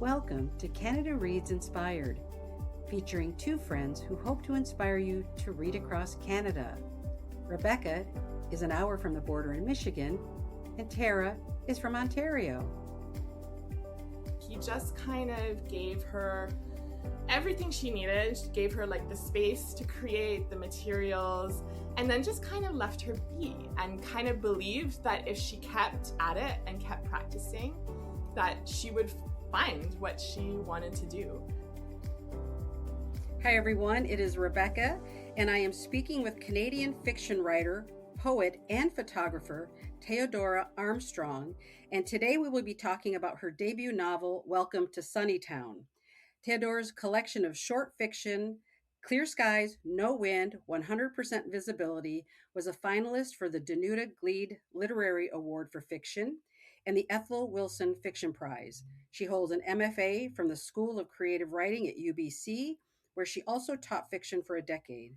Welcome to Canada Reads Inspired, featuring two friends who hope to inspire you to read across Canada. Rebecca is an hour from the border in Michigan, and Tara is from Ontario. He just kind of gave her everything she needed, gave her like the space to create the materials, and then just kind of left her be and kind of believed that if she kept at it and kept practicing, that she would find what she wanted to do. Hi everyone, it is Rebecca, and I am speaking with Canadian fiction writer, poet, and photographer Théodora Armstrong, and today we will be talking about her debut novel, Welcome to Sunnytown. Théodora's collection of short fiction, Clear Skies, No Wind, 100% Visibility, was a finalist for the Danuta Gleed Literary Award for Fiction and the Ethel Wilson Fiction Prize. She holds an MFA from the School of Creative Writing at UBC, where she also taught fiction for a decade.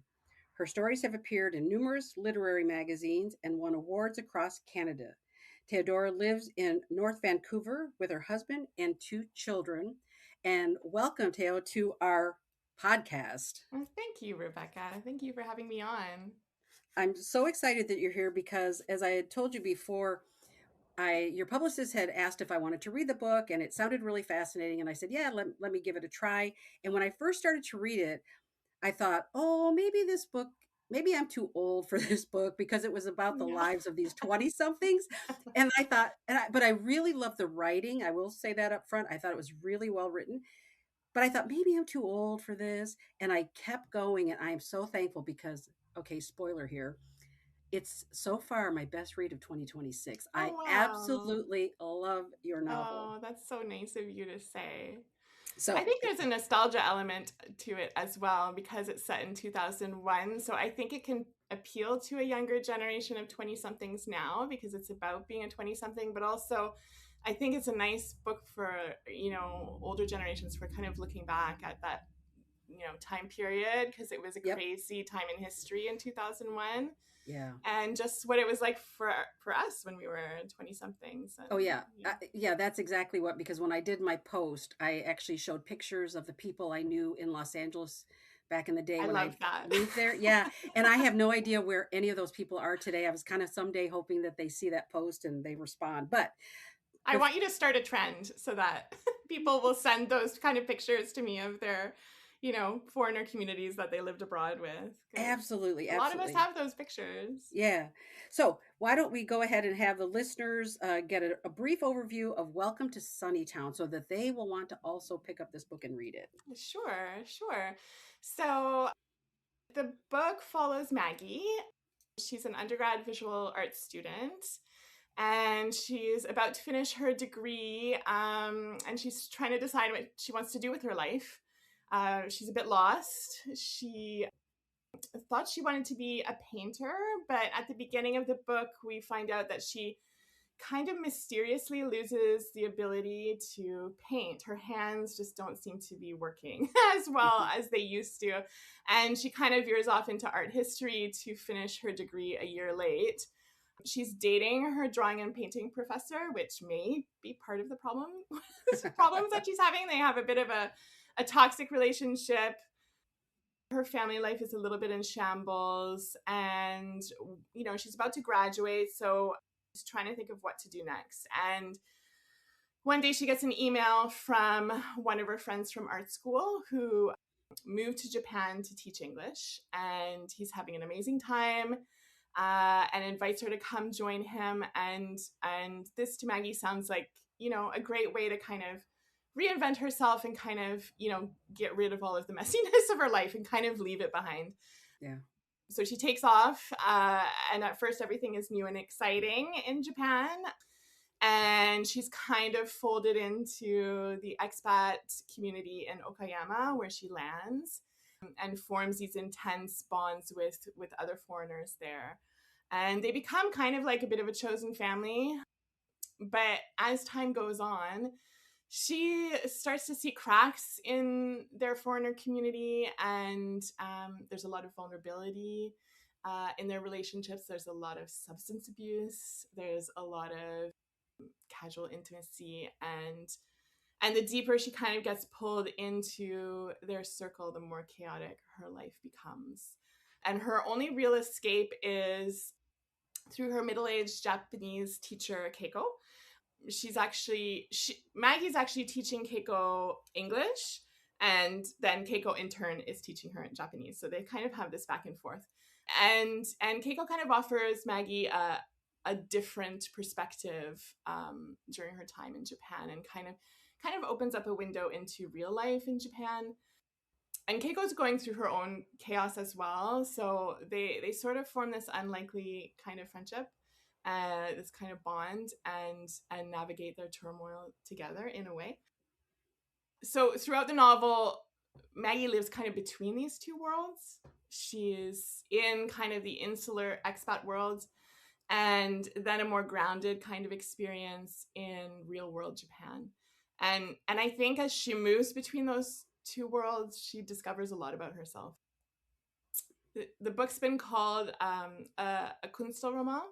Her stories have appeared in numerous literary magazines and won awards across Canada. Théodora lives in North Vancouver with her husband and two children. And welcome, Teo, to our podcast. Well, thank you, Rebecca. Thank you for having me on. I'm so excited that you're here because, as I had told you before, your publicist had asked if I wanted to read the book, and it sounded really fascinating. And I said, yeah, let me give it a try. And when I first started to read it, I thought, oh, maybe I'm too old for this book because it was about the lives of these 20 somethings. And I thought, but I really love the writing. I will say that up front. I thought it was really well written. But I thought maybe I'm too old for this. And I kept going. And I am so thankful because, okay, spoiler here. It's so far my best read of 2026. Oh, I wow. absolutely love your novel. Oh, that's so nice of you to say. So I think there's a nostalgia element to it as well because it's set in 2001. So I think it can appeal to a younger generation of 20 somethings now because it's about being a 20 something, but also I think it's a nice book for, older generations for kind of looking back at that, time period because it was a crazy time in history in 2001. Yeah. And just what it was like for us when we were 20 somethings. Oh yeah. Yeah, that's exactly what, because when I did my post, I actually showed pictures of the people I knew in Los Angeles back in the day when I moved there. Yeah. And I have no idea where any of those people are today. I was kind of someday hoping that they see that post and they respond. But I want you to start a trend so that people will send those kind of pictures to me of their foreigner communities that they lived abroad with. Absolutely. A lot of us have those pictures. Yeah. So why don't we go ahead and have the listeners get a brief overview of Welcome to Sunnytown so that they will want to also pick up this book and read it. Sure. So the book follows Maggie. She's an undergrad visual arts student. And she's about to finish her degree, and she's trying to decide what she wants to do with her life. She's a bit lost. She thought she wanted to be a painter, but at the beginning of the book, we find out that she kind of mysteriously loses the ability to paint. Her hands just don't seem to be working as well as they used to. And she kind of veers off into art history to finish her degree a year late. She's dating her drawing and painting professor, which may be part of the problems that she's having. They have a bit of a toxic relationship. Her family life is a little bit in shambles, and she's about to graduate, so she's trying to think of what to do next. And one day she gets an email from one of her friends from art school who moved to Japan to teach English, and he's having an amazing time. And invites her to come join him. And this to Maggie sounds like, a great way to kind of reinvent herself and kind of, get rid of all of the messiness of her life and kind of leave it behind. Yeah. So she takes off. And at first everything is new and exciting in Japan. And she's kind of folded into the expat community in Okayama where she lands and forms these intense bonds with other foreigners there. And they become kind of like a bit of a chosen family. But as time goes on, she starts to see cracks in their foreigner community, and there's a lot of vulnerability in their relationships. There's a lot of substance abuse. There's a lot of casual intimacy, and And the deeper she kind of gets pulled into their circle, the more chaotic her life becomes. And her only real escape is through her middle-aged Japanese teacher, Keiko. Maggie's actually teaching Keiko English, and then Keiko in turn is teaching her in Japanese. So they kind of have this back and forth. And Keiko kind of offers Maggie a different perspective during her time in Japan, and kind of opens up a window into real life in Japan. And Keiko's going through her own chaos as well. So they sort of form this unlikely kind of friendship, this kind of bond, and navigate their turmoil together in a way. So throughout the novel, Maggie lives kind of between these two worlds. She's in kind of the insular expat world, and then a more grounded kind of experience in real world Japan. And I think as she moves between those two worlds, she discovers a lot about herself. The book's been called a Kunstelroman.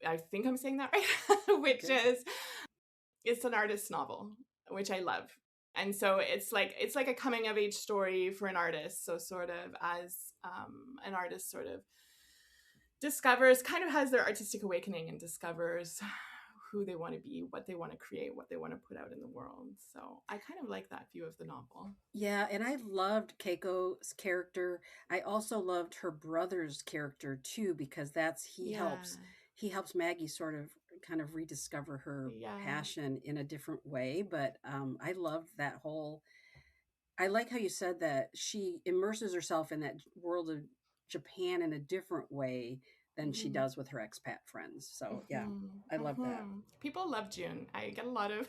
I think I'm saying that right, which is, it's an artist's novel, which I love. And so it's like a coming of age story for an artist. So sort of as an artist sort of discovers, kind of has their artistic awakening and discovers who they want to be, what they want to create, what they want to put out in the world. So I kind of like that view of the novel. Yeah, and I loved Keiko's character. I also loved her brother's character too, because he helps Maggie sort of kind of rediscover her passion in a different way. But I loved that whole. I like how you said that she immerses herself in that world of Japan in a different way than she does with her expat friends. So yeah, I love that. People love June. I get a lot of,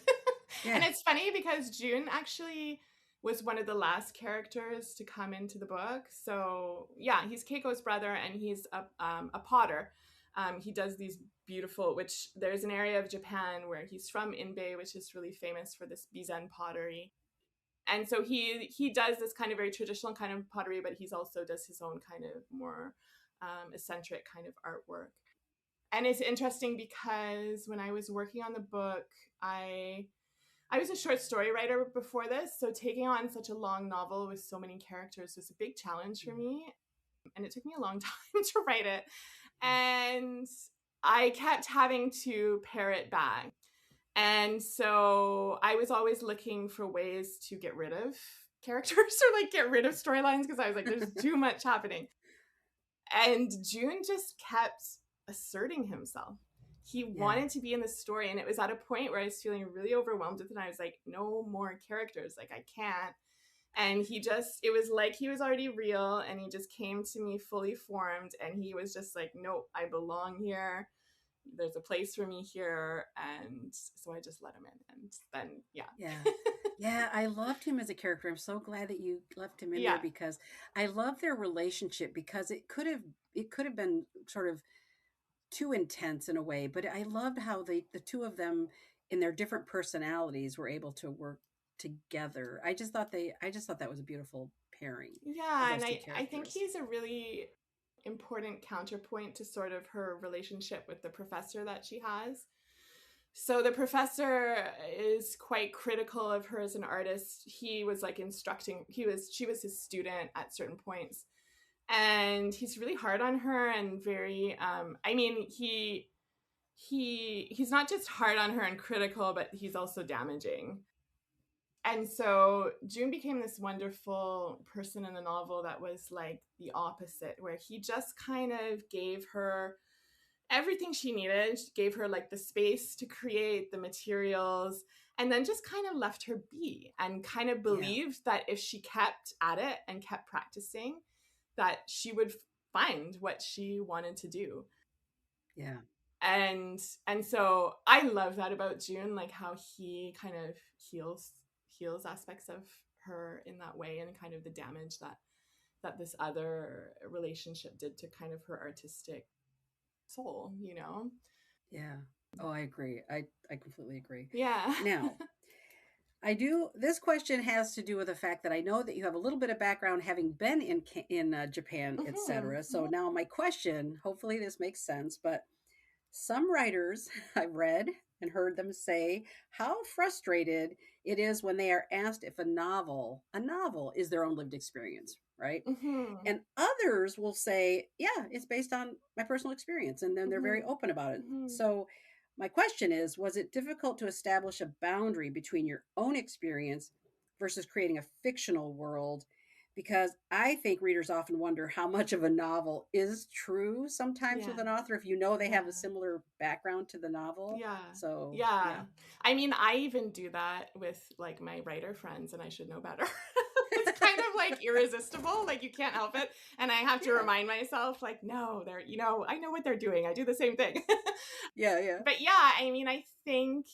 and it's funny because June actually was one of the last characters to come into the book. So yeah, he's Keiko's brother, and he's a potter. He does these beautiful, which there's an area of Japan where he's from, Inbe, which is really famous for this bizen pottery. And so he does this kind of very traditional kind of pottery, but he's also does his own kind of more eccentric kind of artwork. And it's interesting because when I was working on the book, I was a short story writer before this, so taking on such a long novel with so many characters was a big challenge for me, and it took me a long time to write it. And I kept having to pare it back. And so I was always looking for ways to get rid of characters or like get rid of storylines, because I was like, there's too much happening. And June just kept asserting himself. He wanted to be in the story, and it was at a point where I was feeling really overwhelmed with it, and I was like, no more characters, like I can't. And it was like he was already real, and he just came to me fully formed, and he was just like, nope, I belong here. There's a place for me here. And so I just let him in, and then Yeah, I loved him as a character. I'm so glad that you left him in there, because I love their relationship, because it could have been sort of too intense in a way, but I loved how the two of them in their different personalities were able to work together. I just thought that was a beautiful pairing. Yeah, and I think he's a really important counterpoint to sort of her relationship with the professor that she has. So the professor is quite critical of her as an artist. He was like she was his student at certain points. And he's really hard on her, and very he's not just hard on her and critical, but he's also damaging. And so June became this wonderful person in the novel that was like the opposite, where he just kind of gave her everything she needed, gave her like the space to create the materials, and then just kind of left her be, and kind of believed that if she kept at it and kept practicing, that she would find what she wanted to do. Yeah. And so I love that about June, like how he kind of heals aspects of her in that way, and kind of the damage that this other relationship did to kind of her artistic soul, you know? Yeah. Oh, I agree. I completely agree. Yeah. Now, this question has to do with the fact that I know that you have a little bit of background having been in Japan, etc. So now my question, hopefully this makes sense, but some writers I've read and heard them say how frustrated it is when they are asked if a novel is their own lived experience, right? Mm-hmm. And others will say, yeah, it's based on my personal experience. And then they're very Mm-hmm. open about it. Mm-hmm. So, my question is, was it difficult to establish a boundary between your own experience versus creating a fictional world? Because I think readers often wonder how much of a novel is true sometimes Yeah. with an author if you know they have a Yeah. similar background to the novel. Yeah. So, Yeah. yeah. I mean, I even do that with like my writer friends, and I should know better. It's kind of like irresistible. Like you can't help it. And I have to Yeah. remind myself, like, no, they're, I know what they're doing. I do the same thing. Yeah. Yeah. But yeah, I mean, I think,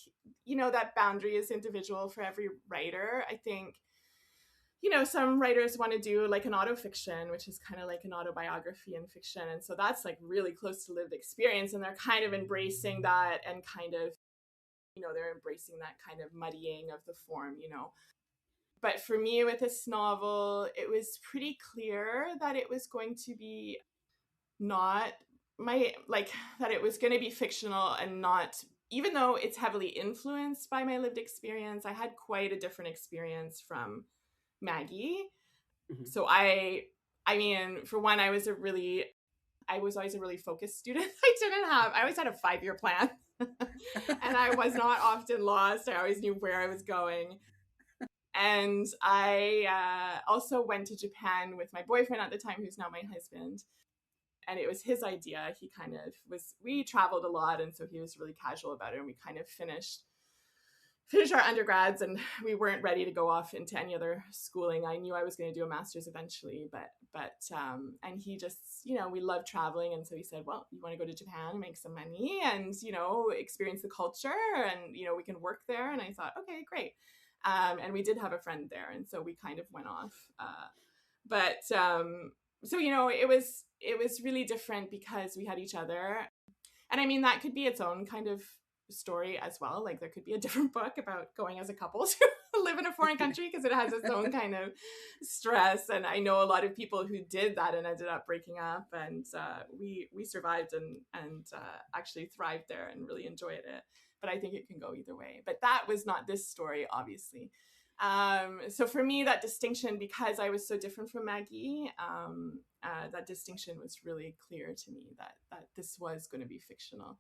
that boundary is individual for every writer. I think, some writers want to do like an autofiction, which is kind of like an autobiography in fiction. And so that's like really close to lived experience. And they're kind of embracing that and kind of, they're embracing that kind of muddying of the form. But for me with this novel, it was pretty clear that it was going to be not that it was going to be fictional and not, even though it's heavily influenced by my lived experience, I had quite a different experience from Maggie. Mhm. So I mean, for one, I was always a really focused student. I always had a 5-year plan. And I was not often lost. I always knew where I was going. And I also went to Japan with my boyfriend at the time, who's now my husband. And it was his idea. We traveled a lot. And so he was really casual about it. And we kind of finished our undergrads, and we weren't ready to go off into any other schooling. I knew I was going to do a master's eventually, and he just, we love traveling. And so he said, well, you want to go to Japan, make some money and, experience the culture and, we can work there. And I thought, okay, great. And we did have a friend there. And so we kind of went off. So, it was really different because we had each other. And I mean, that could be its own kind of story as well. Like there could be a different book about going as a couple to live in a foreign country because it has its own kind of stress. And I know a lot of people who did that and ended up breaking up, and we survived and actually thrived there and really enjoyed it. But I think it can go either way. But that was not this story, obviously. So for me, that distinction, because I was so different from Maggie, that distinction was really clear to me that this was going to be fictional.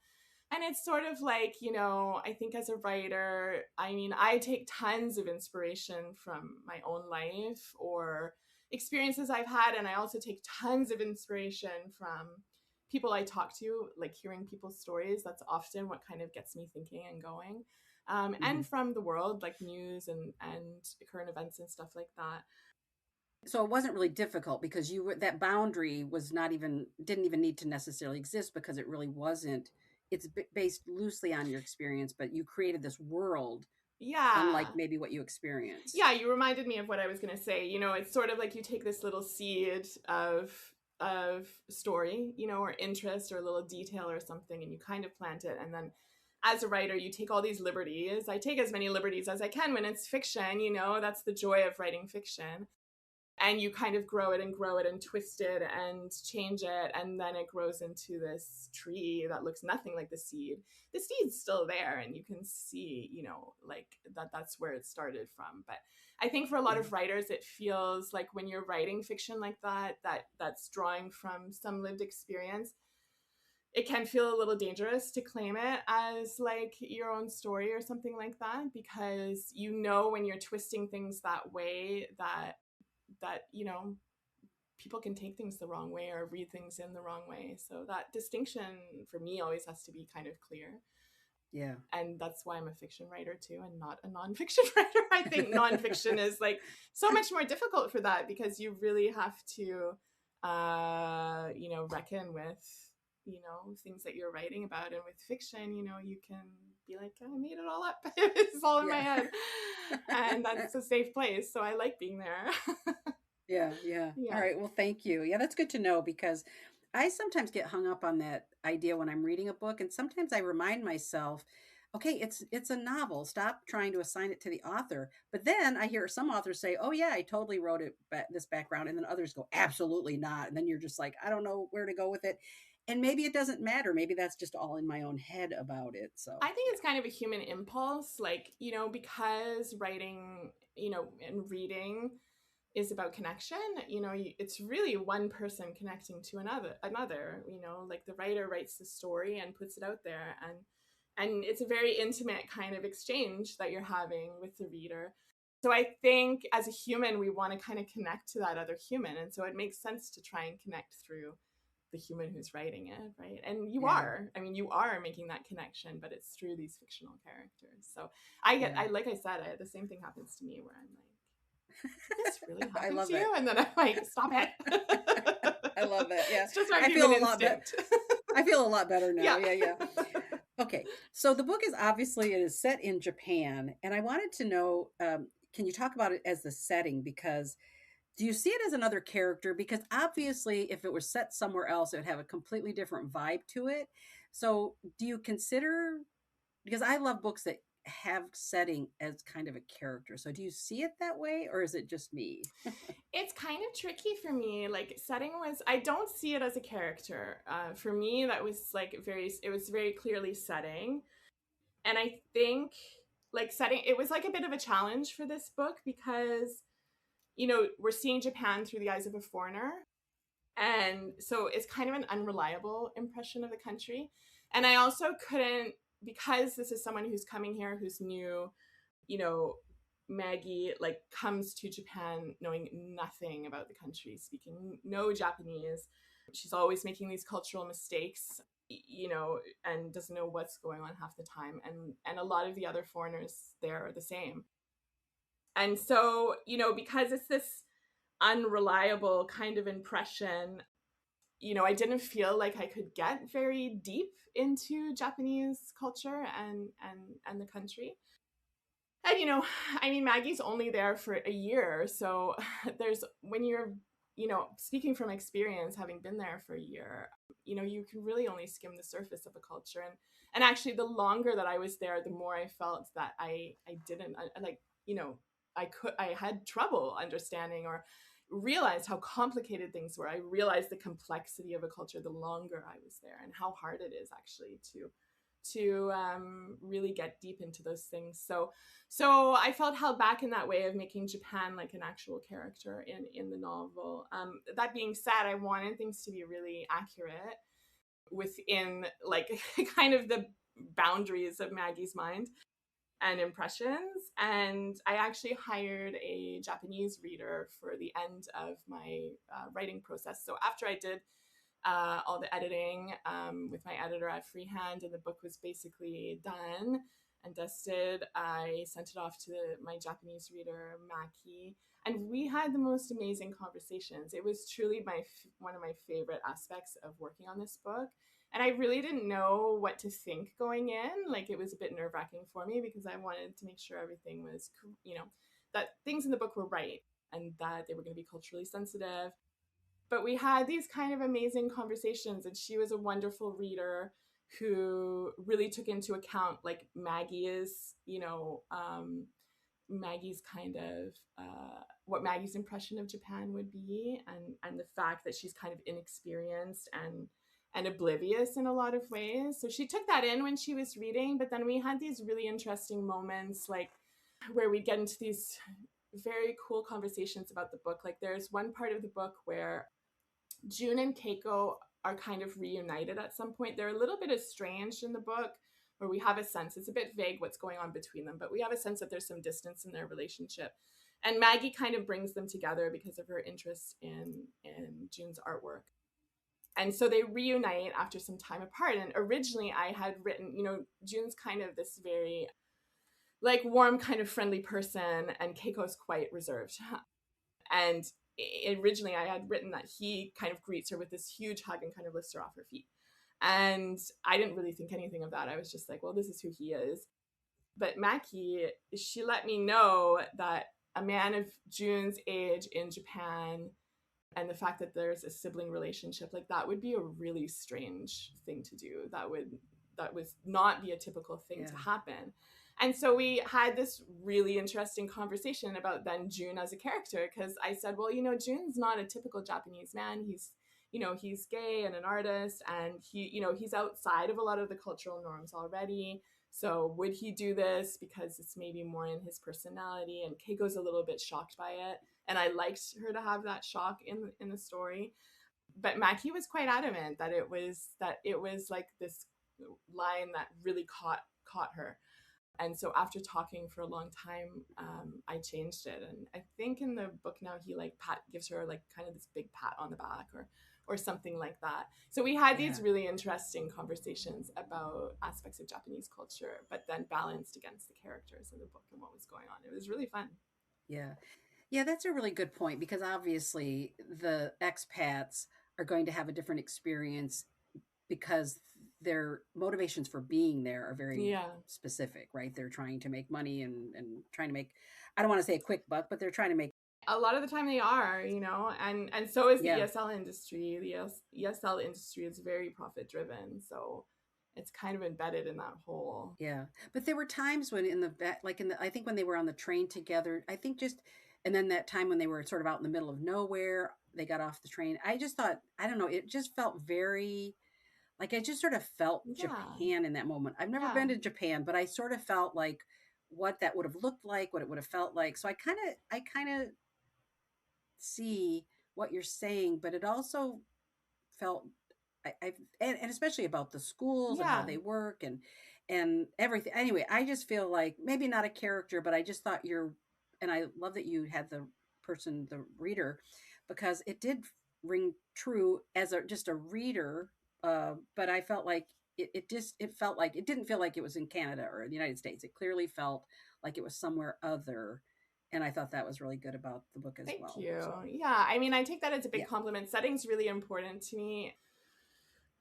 And it's sort of like, I think as a writer, I mean, I take tons of inspiration from my own life or experiences I've had. And I also take tons of inspiration from people I talk to, like hearing people's stories. That's often what kind of gets me thinking and going. And from the world, like news and current events and stuff like that. So it wasn't really difficult because that boundary was not even didn't even need to necessarily exist because it really wasn't. It's based loosely on your experience, but you created this world unlike Yeah. maybe what you experienced. Yeah, you reminded me of what I was going to say. It's sort of like you take this little seed of story, or interest or a little detail or something, and you kind of plant it. And then as a writer, you take all these liberties. I take as many liberties as I can when it's fiction, that's the joy of writing fiction. And you kind of grow it and twist it and change it. And then it grows into this tree that looks nothing like the seed. The seed's still there and you can see, like that's where it started from. But I think for a lot of writers, it feels like when you're writing fiction like that's drawing from some lived experience, it can feel a little dangerous to claim it as like your own story or something like that, because when you're twisting things that way that people can take things the wrong way or read things in the wrong way. So that distinction for me always has to be kind of clear. Yeah. And that's why I'm a fiction writer too and not a nonfiction writer. I think nonfiction is like so much more difficult for that because you really have to reckon with things that you're writing about. And with fiction, you can be like, I made it all up. It's all in my head. And that's a safe place. So I like being there. Yeah. All right. Well, thank you. Yeah, that's good to know because I sometimes get hung up on that idea when I'm reading a book, and sometimes I remind myself, okay, it's a novel. Stop trying to assign it to the author. But then I hear some authors say, "Oh yeah, I totally wrote it this background," and then others go, "Absolutely not." And then you're just like, I don't know where to go with it. And maybe it doesn't matter. Maybe that's just all in my own head about it. So I think it's kind of a human impulse, like, because writing, and reading is about connection. It's really one person connecting to another, like the writer writes the story and puts it out there, and it's a very intimate kind of exchange that you're having with the reader. So I think as a human, we want to kind of connect to that other human. And so it makes sense to try and connect through the human who's writing it, right? And you are making that connection, but it's through these fictional characters. So I like I said, the same thing happens to me where I'm like, this really happened to you? And then I'm like, stop it. I love it. Yeah. It's just our human instinct. I feel a lot better now. Yeah. Yeah. Okay. So the book it is set in Japan. And I wanted to know, can you talk about it as the setting? Because do you see it as another character? Because obviously, if it were set somewhere else, it would have a completely different vibe to it. So do you consider, because I love books that have setting as kind of a character. So do you see it that way, or is it just me? It's kind of tricky for me. Like I don't see it as a character. For me, that was like it was very clearly setting. And I think like setting, it was like a bit of a challenge for this book because, we're seeing Japan through the eyes of a foreigner. And so it's kind of an unreliable impression of the country. And I also couldn't, because this is someone who's coming here, who's new, Maggie like comes to Japan knowing nothing about the country, speaking no Japanese. She's always making these cultural mistakes, and doesn't know what's going on half the time. And a lot of the other foreigners there are the same. And so, because it's this unreliable kind of impression, I didn't feel like I could get very deep into Japanese culture and the country. And Maggie's only there for a year, so when you're speaking from experience, having been there for a year, you can really only skim the surface of a culture. And actually, the longer that I was there, the more I felt that I didn't like, I had trouble understanding or realized how complicated things were. I realized the complexity of a culture the longer I was there, and how hard it is actually to really get deep into those things. So I felt held back in that way of making Japan like an actual character in the novel. That being said, I wanted things to be really accurate within like kind of the boundaries of Maggie's mind and impressions. And I actually hired a Japanese reader for the end of my writing process. So after I did all the editing with my editor at Freehand, and the book was basically done and dusted, I sent it off to my Japanese reader, Maki, and we had the most amazing conversations. It was truly one of my favorite aspects of working on this book. And I really didn't know what to think going in. Like, it was a bit nerve-wracking for me because I wanted to make sure everything was, that things in the book were right and that they were going to be culturally sensitive. But we had these kind of amazing conversations, and she was a wonderful reader who really took into account like Maggie's, Maggie's kind of what Maggie's impression of Japan would be, and the fact that she's kind of inexperienced and oblivious in a lot of ways. So she took that in when she was reading, but then we had these really interesting moments, like where we get into these very cool conversations about the book. Like there's one part of the book where June and Keiko are kind of reunited at some point. They're a little bit estranged in the book, where we have a sense, it's a bit vague what's going on between them, but we have a sense that there's some distance in their relationship. And Maggie kind of brings them together because of her interest in June's artwork. And so they reunite after some time apart. And originally I had written, June's kind of this very like warm, kind of friendly person, and Keiko's quite reserved. And originally I had written that he kind of greets her with this huge hug and kind of lifts her off her feet. And I didn't really think anything of that. I was just like, well, this is who he is. But Maki, she let me know that a man of June's age in Japan, and the fact that there's a sibling relationship, like that would be a really strange thing to do. That would not be a typical thing to happen. And so we had this really interesting conversation about then June as a character, because I said, well, June's not a typical Japanese man. He's he's gay and an artist, and he's outside of a lot of the cultural norms already. So would he do this because it's maybe more in his personality? And Keiko's a little bit shocked by it. And I liked her to have that shock in the story. But Maggie was quite adamant that it was like this line that really caught her. And so after talking for a long time, I changed it. And I think in the book now he like gives her like kind of this big pat on the back or something like that. So we had these really interesting conversations about aspects of Japanese culture, but then balanced against the characters in the book and what was going on. It was really fun. Yeah. Yeah, that's a really good point because obviously the expats are going to have a different experience because their motivations for being there are very Yeah. specific, right? They're trying to make money and trying to make, I don't want to say a quick buck, but they're trying to make. A lot of the time they are, and so is the Yeah. ESL industry. The ESL industry is very profit driven. So it's kind of embedded in that whole. Yeah. But there were times when in the back, like I think when they were on the train together, I think and then that time when they were sort of out in the middle of nowhere, they got off the train. I just thought, I don't know, it just felt very, like I just sort of felt Yeah. Japan in that moment. I've never Yeah. been to Japan, but I sort of felt like what that would have looked like, what it would have felt like. So I kind of see what you're saying, but it also felt and especially about the schools and how Yeah. they work and everything. Anyway, I just feel like maybe not a character, but I just thought and I love that you had the reader, because it did ring true as just a reader. But I felt like it felt like it didn't feel like it was in Canada or the United States. It clearly felt like it was somewhere other. And I thought that was really good about the book as Thank well. you. So, Yeah. I mean, I take that as a big yeah. compliment. Setting's really important to me.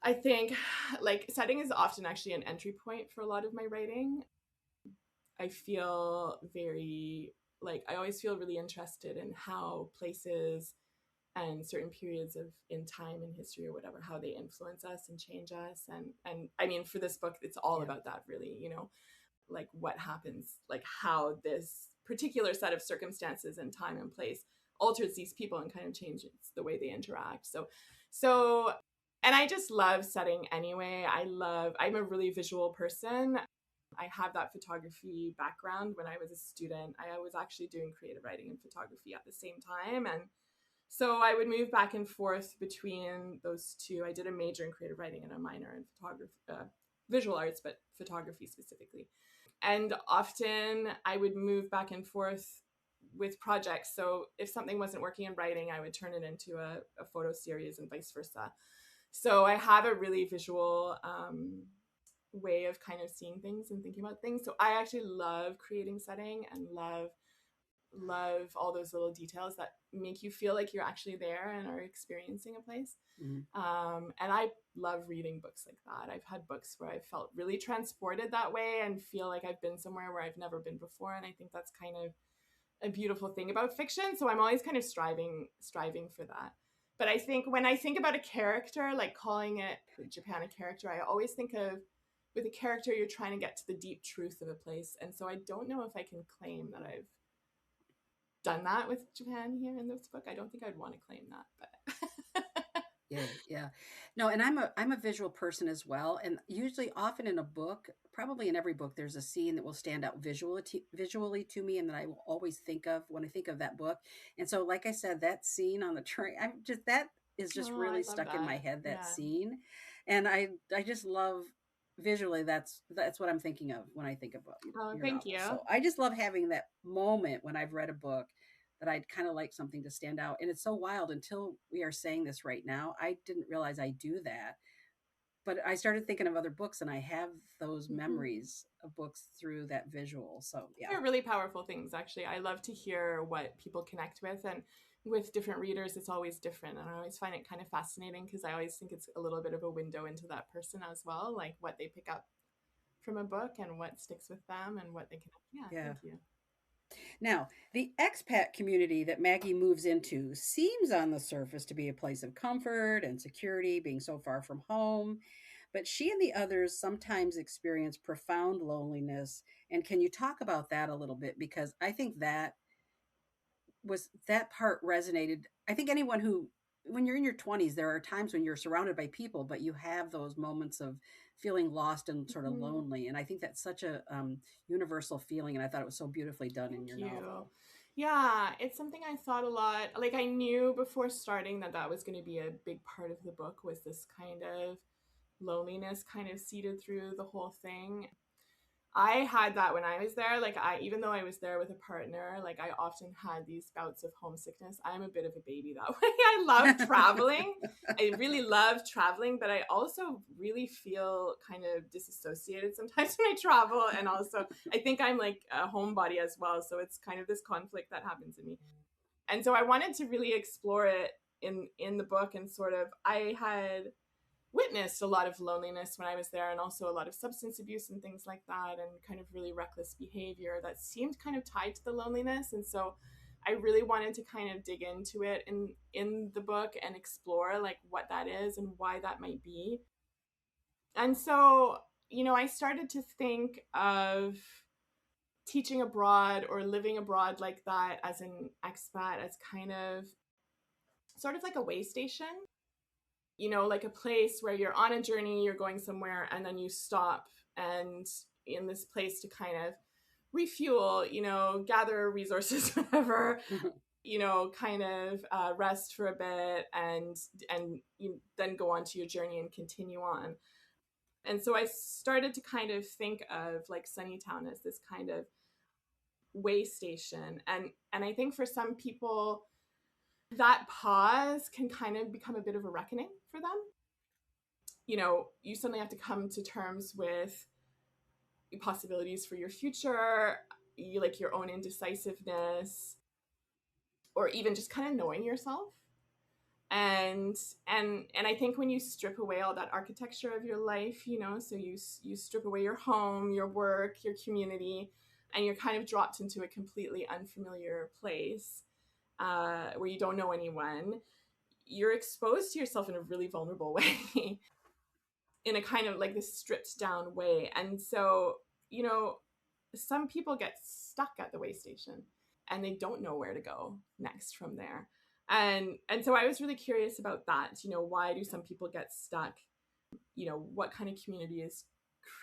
I think like setting is often actually an entry point for a lot of my writing. I feel I always feel really interested in how places and certain periods in time in history or whatever, how they influence us and change us. And I mean, for this book, it's all Yeah. about that really, like what happens, like how this particular set of circumstances and time and place alters these people and kind of changes the way they interact. So and I just love setting anyway. I'm a really visual person. I have that photography background. When I was a student, I was actually doing creative writing and photography at the same time. And so I would move back and forth between those two. I did a major in creative writing and a minor in photography, visual arts, but photography specifically. And often I would move back and forth with projects. So if something wasn't working in writing, I would turn it into a photo series and vice versa. So I have a really visual way of kind of seeing things and thinking about things. So I actually love creating setting and love all those little details that make you feel like you're actually there and are experiencing a place. Mm-hmm. And I love reading books like that. I've had books where I felt really transported that way and feel like I've been somewhere where I've never been before. And I think that's kind of a beautiful thing about fiction. So I'm always kind of striving for that. But I think when I think about a character, like calling it Japan a character, I always think of with a character, you're trying to get to the deep truth of a place. And so I don't know if I can claim that I've done that with Japan here in this book. I don't think I'd want to claim that, but Yeah. No, and I'm a visual person as well. And usually often in a book, probably in every book, there's a scene that will stand out visually to me and that I will always think of when I think of that book. And so, like I said, that scene on the train, that is just oh, I really love stuck in my that. head, that Yeah. scene. And I just love visually, that's what I'm thinking of when I think about Oh, your thank novel. you. So I just love having that moment when I've read a book that I'd kind of like something to stand out. And it's so wild, until we are saying this right now, I didn't realize I do that. But I started thinking of other books and I have those Mm-hmm. memories of books through that visual. So yeah. They're really powerful things, actually. I love to hear what people connect with. And with different readers, it's always different. And I always find it kind of fascinating because I always think it's a little bit of a window into that person as well, like what they pick up from a book and what sticks with them and what they can. Yeah, Yeah. thank you. Now, the expat community that Maggie moves into seems on the surface to be a place of comfort and security, being so far from home. But she and the others sometimes experience profound loneliness. And can you talk about that a little bit? Because I think that part resonated. I think anyone who when you're in your 20s, there are times when you're surrounded by people, but you have those moments of feeling lost and sort of Mhm. lonely. And I think that's such a universal feeling. And I thought it was so beautifully done in Thank your you. novel. Yeah, it's something I thought a lot. Like I knew before starting that that was going to be a big part of the book, was this kind of loneliness kind of seeded through the whole thing. I had that when I was there. Like even though I was there with a partner, like I often had these bouts of homesickness. I'm a bit of a baby that way. I love traveling. I really love traveling, but I also really feel kind of disassociated sometimes when I travel. And also I think I'm like a homebody as well. So it's kind of this conflict that happens in me. And so I wanted to really explore it in the book, and sort of I had witnessed a lot of loneliness when I was there, and also a lot of substance abuse and things like that, and kind of really reckless behavior that seemed kind of tied to the loneliness. And so I really wanted to kind of dig into it in the book and explore like what that is and why that might be. And so, I started to think of teaching abroad or living abroad like that as an expat as kind of sort of like a way station, like a place where you're on a journey, you're going somewhere, and then you stop and in this place to kind of refuel, gather resources, whatever, kind of rest for a bit, and you then go on to your journey and continue on. And so I started to kind of think of like Sunnytown as this kind of way station, and I think for some people that pause can kind of become a bit of a reckoning for them. You suddenly have to come to terms with possibilities for your future, like your own indecisiveness, or even just kind of knowing yourself. And I think when you strip away all that architecture of your life, so you strip away your home, your work, your community, and you're kind of dropped into a completely unfamiliar place where you don't know anyone, you're exposed to yourself in a really vulnerable way. In a kind of like this stripped down way. And so, some people get stuck at the way station and they don't know where to go next from there. And so I was really curious about that. Why do some people get stuck? What kind of community is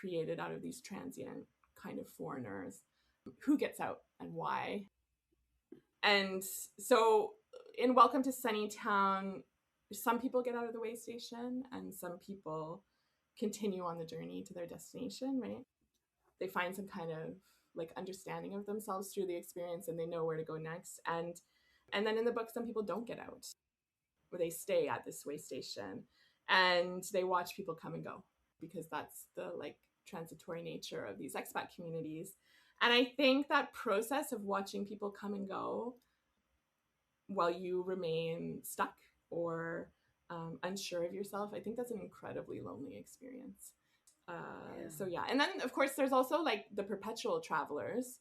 created out of these transient kind of foreigners? Who gets out and why? And so in Welcome to Sunnytown, some people get out of the way station and some people continue on the journey to their destination, right? They find some kind of like understanding of themselves through the experience, and they know where to go next. And then in the book, some people don't get out, or they stay at this way station and they watch people come and go, because that's the like transitory nature of these expat communities. And I think that process of watching people come and go while you remain stuck or unsure of yourself, I think that's an incredibly lonely experience. So yeah, and then of course there's also like the perpetual travelers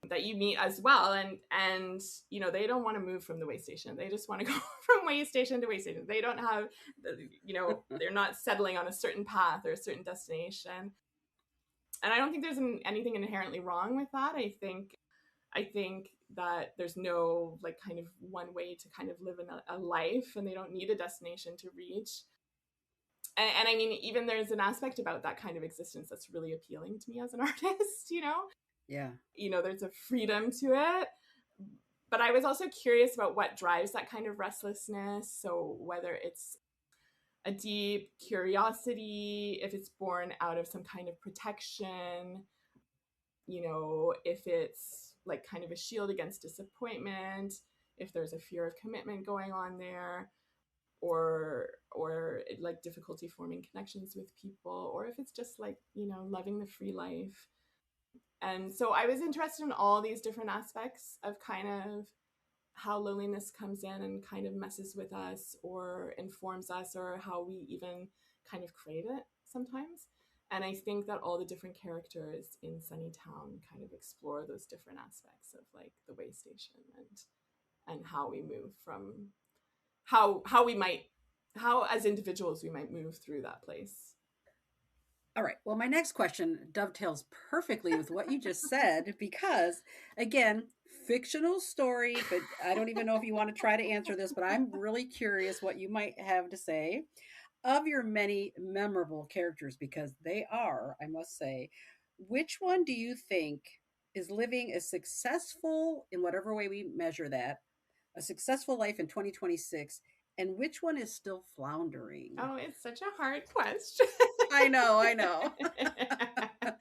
that you meet as well, and they don't want to move from the way station. They just want to go from way station to way station. They don't have they're not settling on a certain path or a certain destination. And I don't think there's anything inherently wrong with that. I think that there's no like kind of one way to kind of live a life, and they don't need a destination to reach. And I mean, even there's an aspect about that kind of existence that's really appealing to me as an artist, Yeah. There's a freedom to it. But I was also curious about what drives that kind of restlessness. So whether it's a deep curiosity, if it's born out of some kind of protection, if it's like kind of a shield against disappointment, if there's a fear of commitment going on there, or like difficulty forming connections with people, or if it's just like loving the free life. And so I was interested in all these different aspects of kind of how loneliness comes in and kind of messes with us or informs us, or how we even kind of crave it sometimes. And I think that all the different characters in Sunnytown kind of explore those different aspects of like the way station, and how we move from how as individuals we might move through that place. All right. Well, my next question dovetails perfectly with what you just said because, again, fictional story, but I don't even know if you want to try to answer this, but I'm really curious what you might have to say. Of your many memorable characters, because they are, I must say, which one do you think is living a successful, in whatever way we measure that, a successful life in 2026, and which one is still floundering? Oh, it's such a hard question. I know, I know. And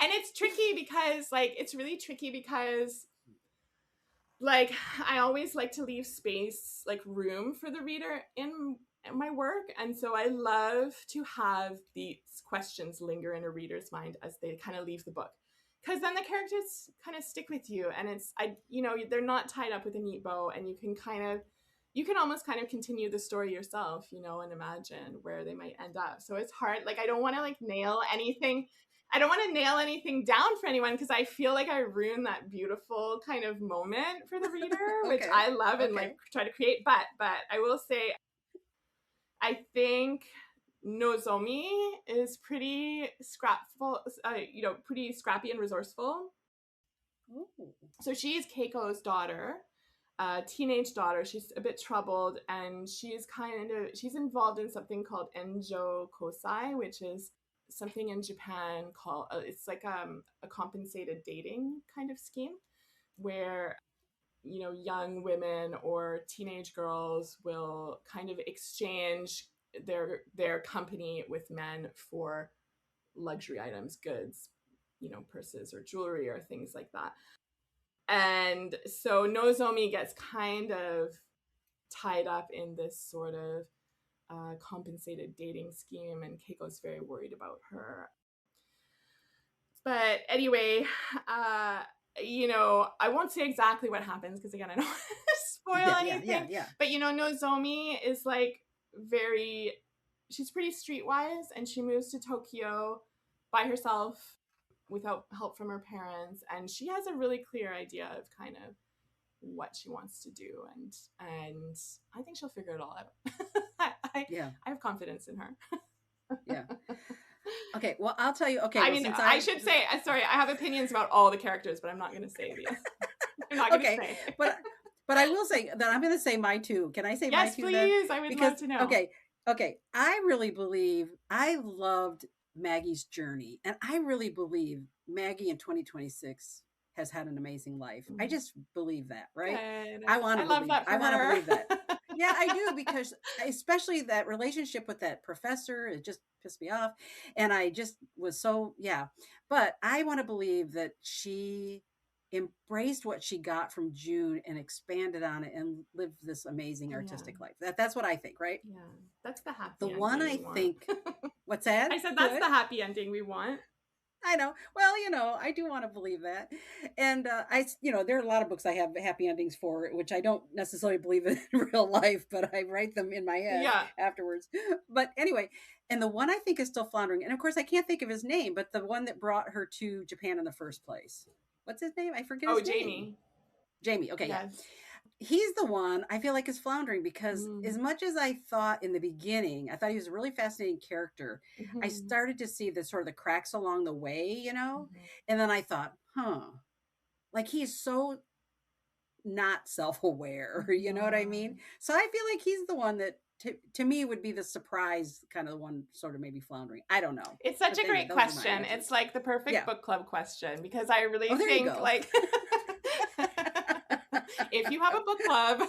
it's tricky because, like, it's really tricky because, like, I always like to leave space, like, room for the reader in my work. And so I love to have these questions linger in a reader's mind as they kind of leave the book. Because then the characters kind of stick with you, and they're not tied up with a neat bow, and you can almost kind of continue the story yourself, and imagine where they might end up. So it's hard. Like, I don't want to nail anything. I don't want to nail anything down for anyone because I feel like I ruin that beautiful kind of moment for the reader, which I love and try to create. But I will say, I think Nozomi is pretty pretty scrappy and resourceful. Ooh. So she's Keiko's daughter, teenage daughter. She's a bit troubled, and she's involved in something called enjo kosai, which is something in Japan called it's like a compensated dating kind of scheme, where young women or teenage girls will kind of exchange their company with men for luxury items, goods, purses or jewelry or things like that. And so Nozomi gets kind of tied up in this sort of compensated dating scheme, and Keiko's very worried about her. But anyway, I won't say exactly what happens because, again, I don't want to spoil anything. Yeah. But, Nozomi is she's pretty streetwise, and she moves to Tokyo by herself without help from her parents. And she has a really clear idea of kind of what she wants to do. And I think she'll figure it all out. I have confidence in her. Yeah. Okay, well, I'll tell you. Okay, I mean, I should say, sorry, I have opinions about all the characters, but I'm not going to say the. I'm not going to say. but I will say that I'm going to say my two. Can I say my two? Yes, please. I would love to know. Okay. I really believe I loved Maggie's journey, and I really believe Maggie in 2026 has had an amazing life. I just believe that, right? Good. I want to love that. I want to believe that. Yeah, I do, because especially that relationship with that professor, it just pissed me off. And I just was so, but I want to believe that she embraced what she got from June and expanded on it and lived this amazing artistic life. That's what I think, right? Yeah, that's the happy ending. The one I think, what's that? I said that's the happy ending we want. I know. Well, I do want to believe that. And there are a lot of books I have happy endings for, which I don't necessarily believe in real life, but I write them in my head afterwards. But anyway, and the one I think is still floundering, and of course I can't think of his name, but the one that brought her to Japan in the first place. What's his name? I forget his name. Jamie. Okay. Yes. Yeah. He's the one I feel like is floundering because as much as I thought in the beginning, I thought he was a really fascinating character. I started to see the sort of the cracks along the way, and then I thought, like he's so not self-aware, you know what I mean? So I feel like he's the one that to me would be the surprise kind of one, sort of maybe floundering. I don't know. It's such a great question. It's like the perfect book club question, because I really think like if you have a book club.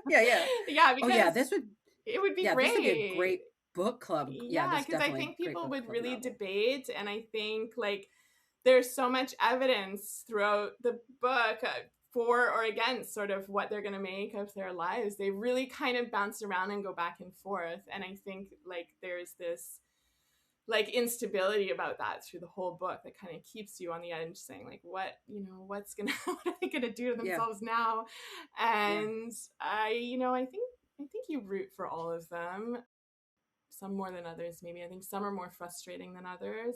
Yeah, because it would be great. This would be a great book club. Yeah, because I think people would really debate, and I think like there's so much evidence throughout the book for or against sort of what they're going to make of their lives. They really kind of bounce around and go back and forth, and I think like there's this like instability about that through the whole book that kind of keeps you on the edge, saying like, what are they gonna do to themselves now? And I think you root for all of them, some more than others. Maybe I think some are more frustrating than others,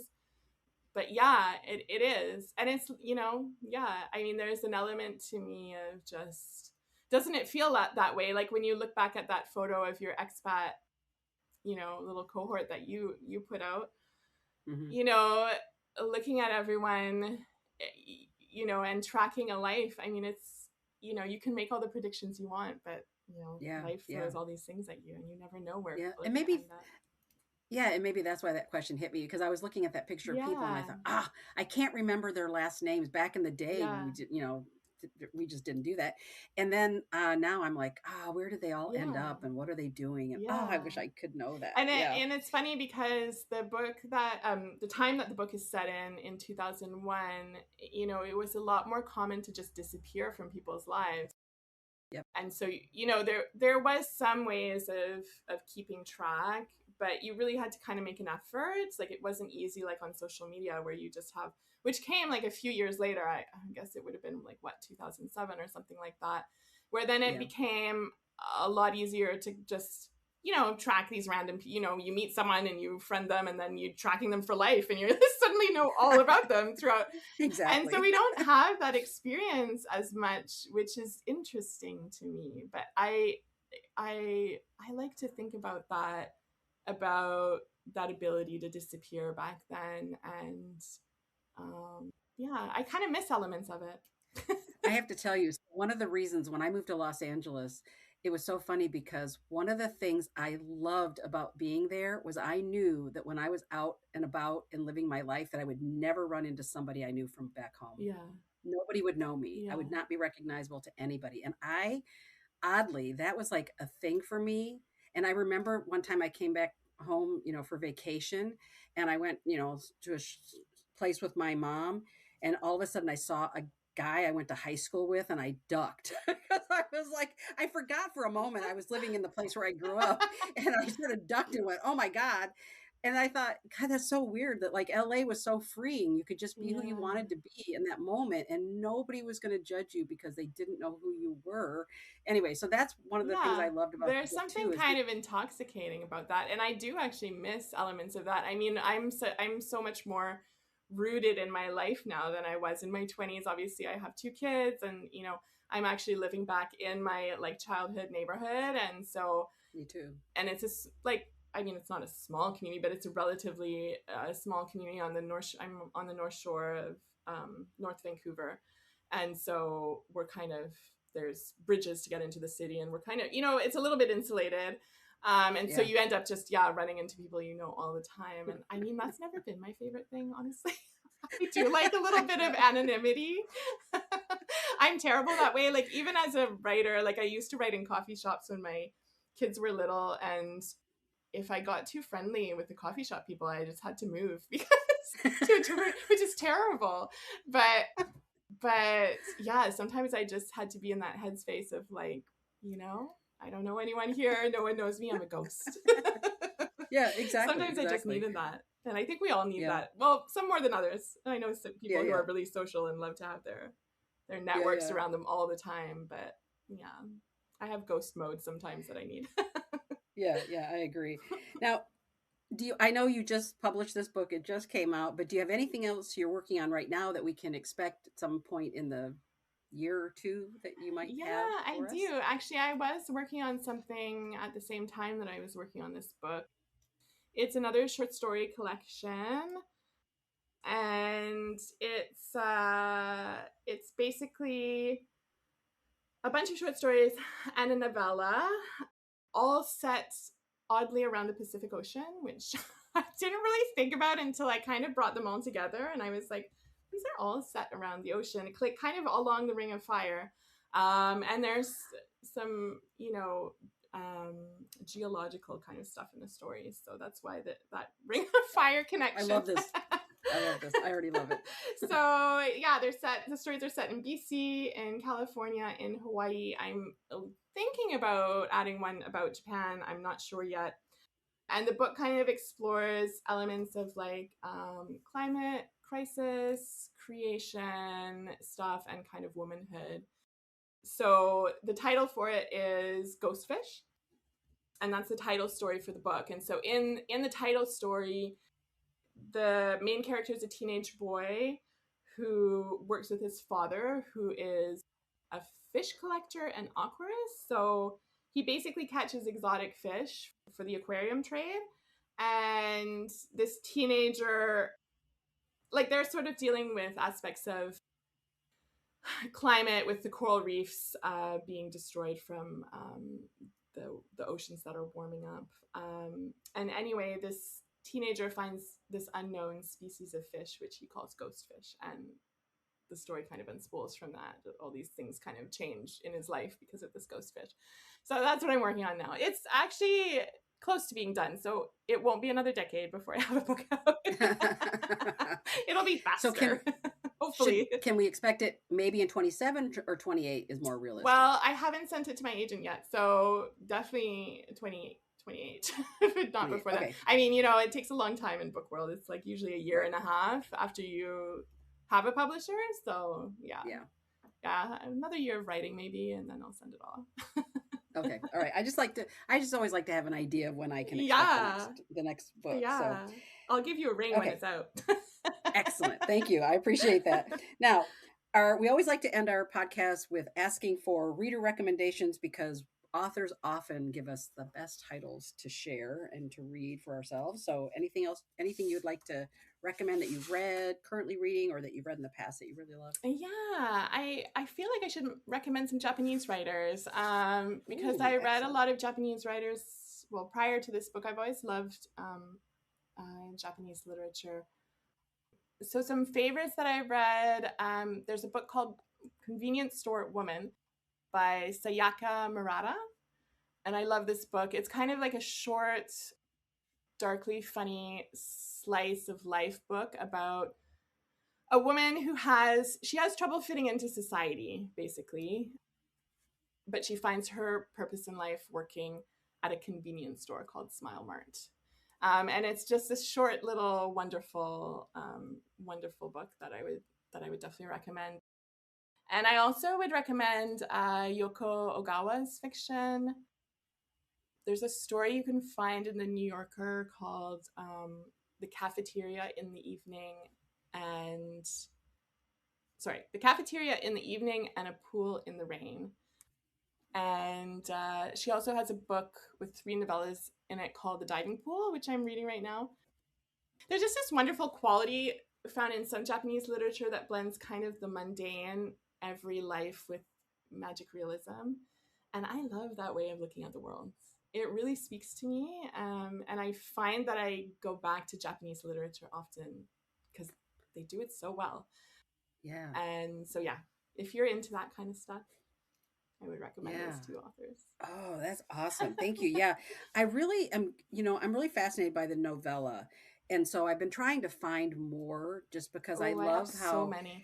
but it is. And it's, I mean, there's an element to me of just, doesn't it feel that way? Like when you look back at that photo of your expat, little cohort that you put out, looking at everyone, and tracking a life. I mean, it's, you can make all the predictions you want, but, life throws all these things at you and you never know where people are And going to maybe, end up. yeah, and maybe that's why that question hit me, because I was looking at that picture of people and I Yeah. thought, I can't remember their last names. Back in the day, Yeah. we did, we just didn't do that. And then now I'm like, where did they all end Yeah. up and what are they doing? And Yeah. I wish I could know that. And Yeah. and it's funny because the book that the time that the book is set in 2001, it was a lot more common to just disappear from people's lives. Yep. And so there was some ways of keeping track, but you really had to kind of make an effort. Like, it wasn't easy like on social media where you just have, which came like a few years later. I guess it would have been like 2007 or something like that, where then it became a lot easier to just track these random, you meet someone and you friend them and then you're tracking them for life and you suddenly know all about them throughout. Exactly. And so we don't have that experience as much, which is interesting to me. But I like to think about that ability to disappear back then. And I kind of miss elements of it. I have to tell you, one of the reasons when I moved to Los Angeles, it was so funny because one of the things I loved about being there was I knew that when I was out and about and living my life, that I would never run into somebody I knew from back home. Yeah. Nobody would know me. Yeah. I would not be recognizable to anybody. And oddly, that was like a thing for me. And I remember one time I came back home, for vacation, and I went, to a place with my mom, and all of a sudden I saw a guy I went to high school with, and I ducked because I was like, I forgot for a moment I was living in the place where I grew up, and I sort of ducked and went, oh my God. And I thought, God, that's so weird that like LA was so freeing. You could just be who you wanted to be in that moment, and nobody was going to judge you because they didn't know who you were. Anyway, so that's one of the things I loved about there's the book something too, kind of intoxicating about that, and I do actually miss elements of that. I mean, I'm so much more rooted in my life now than I was in my 20s. Obviously, I have 2 kids, and I'm actually living back in my like childhood neighborhood, and so me too. And it's just like, I mean, it's not a small community, but it's a relatively small community on the north. I'm on the north shore of North Vancouver, and so we're kind of, there's bridges to get into the city, and we're kind of, it's a little bit insulated. So you end up just running into people all the time, and I mean, that's never been my favorite thing, honestly. I do like a little bit of anonymity. I'm terrible that way. Like, even as a writer, like I used to write in coffee shops when my kids were little, and if I got too friendly with the coffee shop people, I just had to move because which is terrible. But yeah, sometimes I just had to be in that headspace of like, I don't know anyone here. No one knows me. I'm a ghost. Yeah, exactly. Sometimes I just needed that. And I think we all need that. Well, some more than others. I know some people who are really social and love to have their networks around them all the time. But I have ghost mode sometimes that I need. Yeah, I agree. Now, I know you just published this book, it just came out, but do you have anything else you're working on right now that we can expect at some point in the year or two that you might have? Yeah, I do. Actually, I was working on something at the same time that I was working on this book. It's another short story collection, and it's basically a bunch of short stories and a novella, all set oddly around the Pacific Ocean, which I didn't really think about until I kind of brought them all together. And I was like, these are all set around the ocean, kind of along the Ring of Fire. And there's some, geological kind of stuff in the stories. So that's why that Ring of Fire connection. I love this. I already love it. So yeah, the stories are set in BC, in California, in Hawaii. I'm thinking about adding one about Japan. I'm not sure yet. And the book kind of explores elements of like climate crisis, creation stuff, and kind of womanhood. So the title for it is Ghostfish, and that's the title story for the book. And so in the title story, the main character is a teenage boy who works with his father, who is a fish collector and aquarist. So he basically catches exotic fish for the aquarium trade. And this teenager, like, they're sort of dealing with aspects of climate with the coral reefs being destroyed from the oceans that are warming up. And anyway, this teenager finds this unknown species of fish, which he calls ghost fish. And the story kind of unspools from that. All these things kind of change in his life because of this ghost fish. So that's what I'm working on now. It's actually close to being done, so it won't be another decade before I have a book out. It'll be faster. So hopefully. Can we expect it maybe in 27 or 28 is more realistic? Well, I haven't sent it to my agent yet, so definitely 28, if not before that. I mean, it takes a long time in book world. It's like usually a year and a half after you have a publisher. So yeah, another year of writing maybe, and then I'll send it off. Okay, all right. I just always like to have an idea of when I can expect the next book. Yeah, so I'll give you a ring when it's out. Excellent, thank you. I appreciate that. Now, we always like to end our podcast with asking for reader recommendations because authors often give us the best titles to share and to read for ourselves. So anything you'd like to recommend that you've read, currently reading, or that you've read in the past that you really love? Yeah, I feel like I should recommend some Japanese writers because I read a lot of Japanese writers. Well, prior to this book, I've always loved Japanese literature. So some favorites that I read, there's a book called Convenience Store Woman by Sayaka Murata. And I love this book. It's kind of like a short, darkly funny slice of life book about a woman who has trouble fitting into society, basically. But she finds her purpose in life working at a convenience store called Smile Mart. And it's just this short little wonderful book that I would definitely recommend. And I also would recommend Yoko Ogawa's fiction. There's a story you can find in the New Yorker called The Cafeteria in the Evening and a Pool in the Rain. And she also has a book with 3 novellas in it called The Diving Pool, which I'm reading right now. There's just this wonderful quality found in some Japanese literature that blends kind of the mundane, every life with magic realism. And I love that way of looking at the world. It really speaks to me. And I find that I go back to Japanese literature often because they do it so well. Yeah. And so, if you're into that kind of stuff, I would recommend those 2 authors. Oh, that's awesome. Thank you. Yeah. I really am, I'm really fascinated by the novella. And so I've been trying to find more just because I love how so many.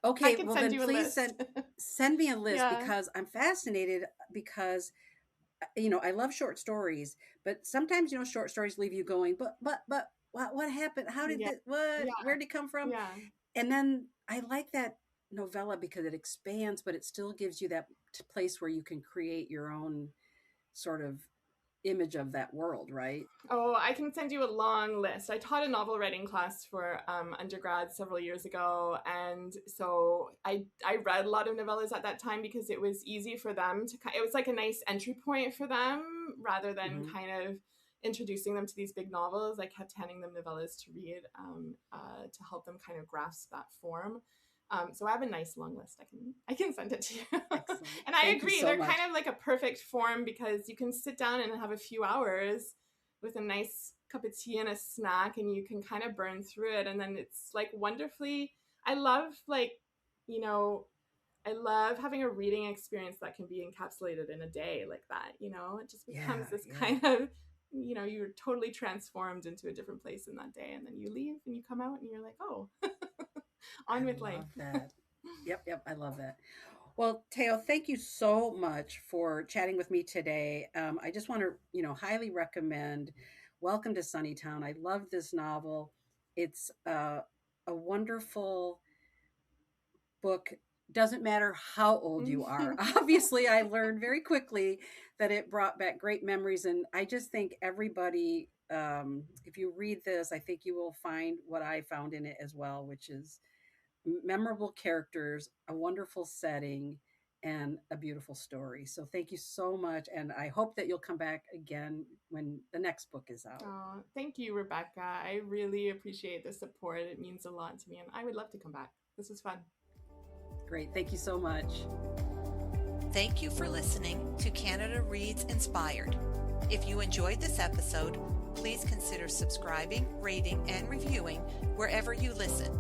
Okay, well then please send me a list because I'm fascinated because I love short stories, but sometimes short stories leave you going, but what happened? How did this where did it come from? Yeah. And then I like that novella because it expands, but it still gives you that place where you can create your own sort of image of that world, right? Oh, I can send you a long list. I taught a novel writing class for undergrad several years ago, and so I read a lot of novellas at that time because it was easy for them to. It was like a nice entry point for them rather than kind of introducing them to these big novels. I kept handing them novellas to read to help them kind of grasp that form. So I have a nice long list. I can send it to you. And I agree, they're kind of like a perfect form because you can sit down and have a few hours with a nice cup of tea and a snack, and you can kind of burn through it. And then it's like wonderfully. I love having a reading experience that can be encapsulated in a day like that. It just becomes this kind of. You're totally transformed into a different place in that day, and then you leave and you come out and you're like, oh. On with life. That. Yep, I love that. Well, Teo, thank you so much for chatting with me today. I just want to, highly recommend Welcome to Sunnytown. I love this novel. It's a wonderful book. Doesn't matter how old you are. Obviously, I learned very quickly that it brought back great memories. And I just think everybody, if you read this, I think you will find what I found in it as well, which is memorable characters, a wonderful setting, and a beautiful story. So thank you so much. And I hope that you'll come back again when the next book is out. Oh, thank you, Rebecca. I really appreciate the support. It means a lot to me. And I would love to come back. This was fun. Great. Thank you so much. Thank you for listening to Canada Reads Inspired. If you enjoyed this episode, please consider subscribing, rating, and reviewing wherever you listen.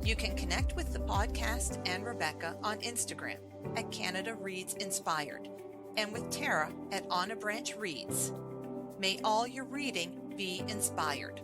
You can connect with the podcast and Rebecca on Instagram at Canada Reads Inspired and with Tara at On a Branch Reads. May all your reading be inspired.